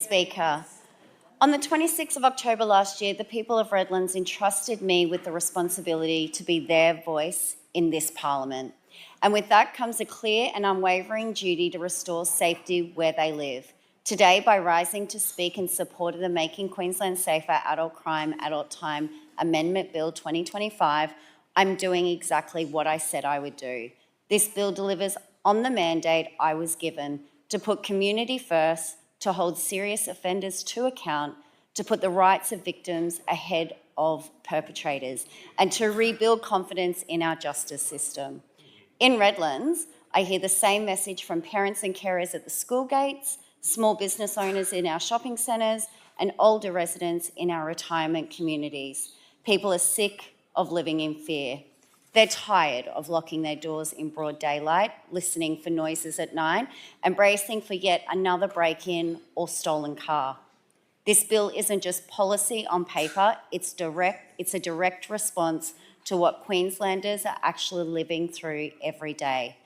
Speaker. On the 26th of October last year, the people of Redlands entrusted me with the responsibility to be their voice in this parliament. And with that comes a clear and unwavering duty to restore safety where they live. Today, by rising to speak in support of the Making Queensland Safer Adult Crime, Adult Time Amendment Bill 2025, I'm doing exactly what I said I would do. This bill delivers on the mandate I was given to put community first, to hold serious offenders to account, to put the rights of victims ahead of perpetrators, and to rebuild confidence in our justice system. In Redlands, I hear the same message from parents and carers at the school gates, small business owners in our shopping centres, and older residents in our retirement communities. People are sick of living in fear. They're tired of locking their doors in broad daylight, listening for noises at night, and bracing for yet another break-in or stolen car. This bill isn't just policy on paper, it's a direct response to what Queenslanders are actually living through every day.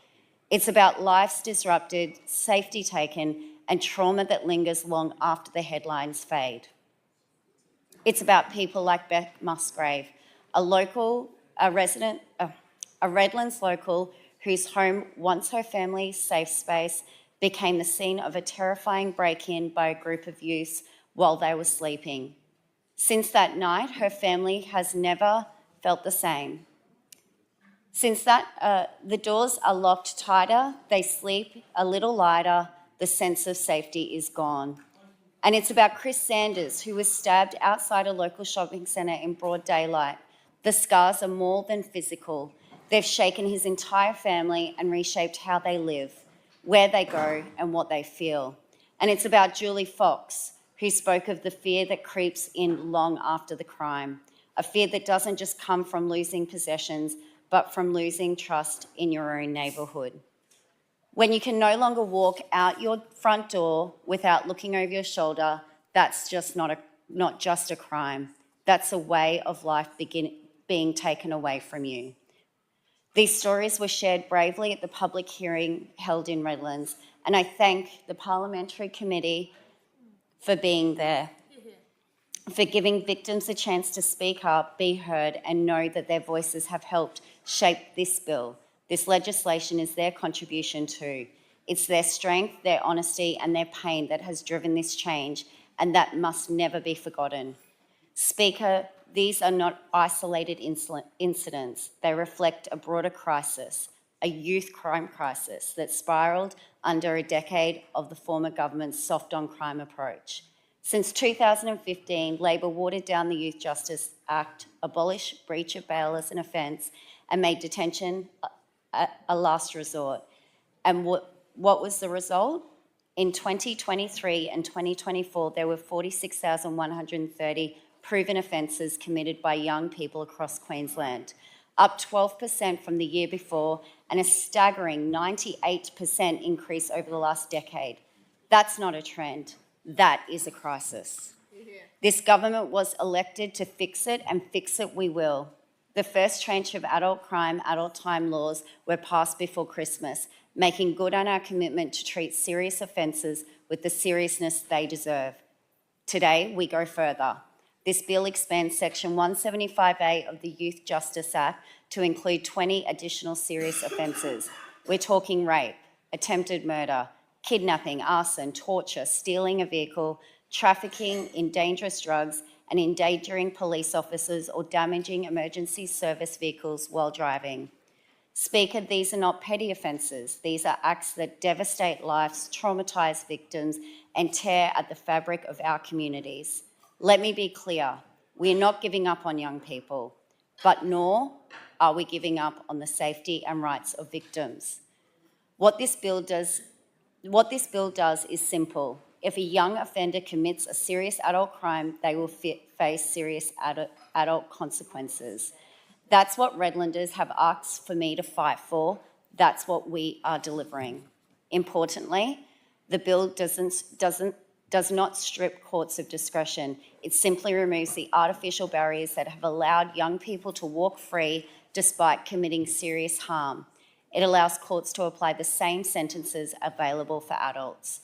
It's about lives disrupted, safety taken, and trauma that lingers long after the headlines fade. It's about people like Beth Musgrave, a Redlands local whose home, once her family's safe space, became the scene of a terrifying break-in by a group of youths while they were sleeping. Since that night, her family has never felt the same. Since that, the doors are locked tighter, they sleep a little lighter, the sense of safety is gone. And it's about Chris Sanders, who was stabbed outside a local shopping centre in broad daylight. The scars are more than physical. They've shaken his entire family and reshaped how they live, where they go, and what they feel. And it's about Julie Fox, who spoke of the fear that creeps in long after the crime, a fear that doesn't just come from losing possessions, but from losing trust in your own neighbourhood. When you can no longer walk out your front door without looking over your shoulder, that's just not just a crime. That's a way of life being taken away from you. These stories were shared bravely at the public hearing held in Redlands, and I thank the Parliamentary Committee for being there, for giving victims a chance to speak up, be heard, and know that their voices have helped shape this bill. This legislation is their contribution too. It's their strength, their honesty, and their pain that has driven this change, and that must never be forgotten. Speaker, these are not isolated incidents. They reflect a broader crisis, a youth crime crisis that spiralled under a decade of the former government's soft on crime approach. Since 2015, Labor watered down the Youth Justice Act, abolished breach of bail as an offence, and made detention a last resort. And what was the result? In 2023 and 2024, there were 46,130 proven offences committed by young people across Queensland, up 12% from the year before, and a staggering 98% increase over the last decade. That's not a trend, that is a crisis. This government was elected to fix it, and fix it we will. The first tranche of adult crime, adult time laws were passed before Christmas, making good on our commitment to treat serious offences with the seriousness they deserve. Today, we go further. This bill expands Section 175A of the Youth Justice Act to include 20 additional serious offences. We're talking rape, attempted murder, kidnapping, arson, torture, stealing a vehicle, trafficking in dangerous drugs, and endangering police officers or damaging emergency service vehicles while driving. Speaker, these are not petty offences. These are acts that devastate lives, traumatise victims, and tear at the fabric of our communities. Let me be clear, we are not giving up on young people, but nor are we giving up on the safety and rights of victims. What this bill does is simple. If a young offender commits a serious adult crime, they will face serious adult consequences. That's what Redlanders have asked for me to fight for. That's what we are delivering. Importantly, the bill does not strip courts of discretion. It simply removes the artificial barriers that have allowed young people to walk free despite committing serious harm. It allows courts to apply the same sentences available for adults.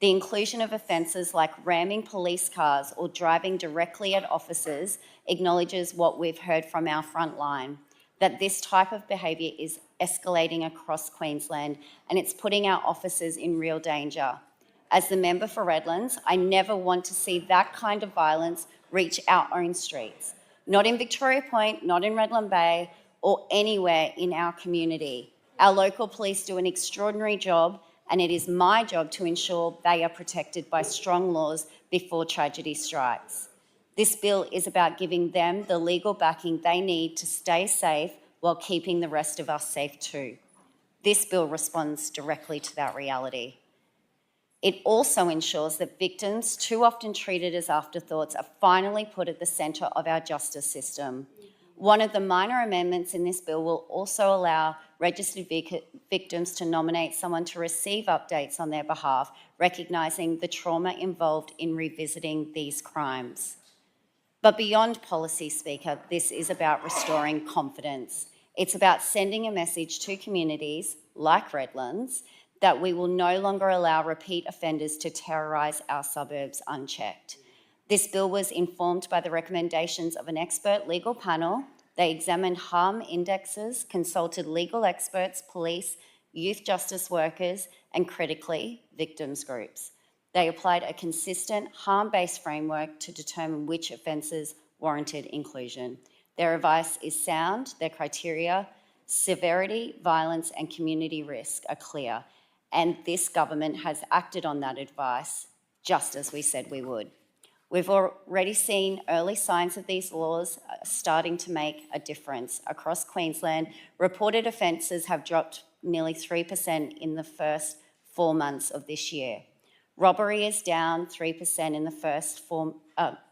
The inclusion of offences like ramming police cars or driving directly at officers acknowledges what we've heard from our front line, that this type of behaviour is escalating across Queensland and it's putting our officers in real danger. As the member for Redlands, I never want to see that kind of violence reach our own streets. Not in Victoria Point, not in Redland Bay, or anywhere in our community. Our local police do an extraordinary job, and it is my job to ensure they are protected by strong laws before tragedy strikes. This bill is about giving them the legal backing they need to stay safe while keeping the rest of us safe too. This bill responds directly to that reality. It also ensures that victims, too often treated as afterthoughts, are finally put at the centre of our justice system. One of the minor amendments in this bill will also allow registered victims to nominate someone to receive updates on their behalf, recognising the trauma involved in revisiting these crimes. But beyond policy, Speaker, this is about restoring confidence. It's about sending a message to communities like Redlands that we will no longer allow repeat offenders to terrorise our suburbs unchecked. This bill was informed by the recommendations of an expert legal panel. They examined harm indexes, consulted legal experts, police, youth justice workers, and critically, victims groups. They applied a consistent harm-based framework to determine which offences warranted inclusion. Their advice is sound, their criteria, severity, violence, and community risk are clear. And this government has acted on that advice, just as we said we would. We've already seen early signs of these laws starting to make a difference. Across Queensland, reported offences have dropped nearly 3% in the first 4 months of this year. Robbery is down 3% in the first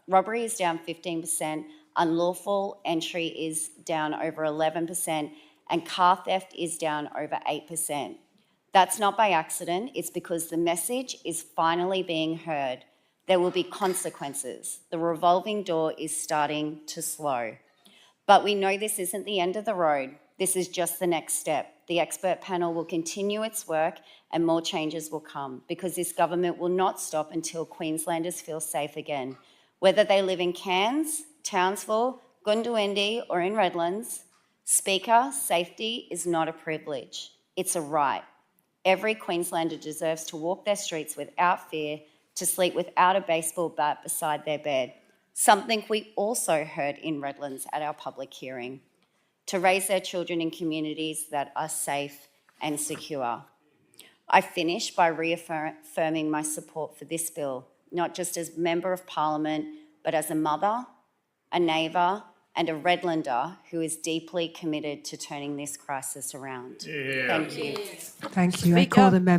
robbery is down 15%, unlawful entry is down over 11%, and car theft is down over 8%. That's not by accident, it's because the message is finally being heard. There will be consequences. The revolving door is starting to slow. But we know this isn't the end of the road. This is just the next step. The expert panel will continue its work and more changes will come because this government will not stop until Queenslanders feel safe again. Whether they live in Cairns, Townsville, Goondiwindi or in Redlands, Speaker, safety is not a privilege. It's a right. Every Queenslander deserves to walk their streets without fear, to sleep without a baseball bat beside their bed, something we also heard in Redlands at our public hearing, to raise their children in communities that are safe and secure. I finish by reaffirming my support for this bill, not just as Member of Parliament, but as a mother, a neighbour, and a Redlander who is deeply committed to turning this crisis around. Yeah. Thank you. Thank you. I call the member.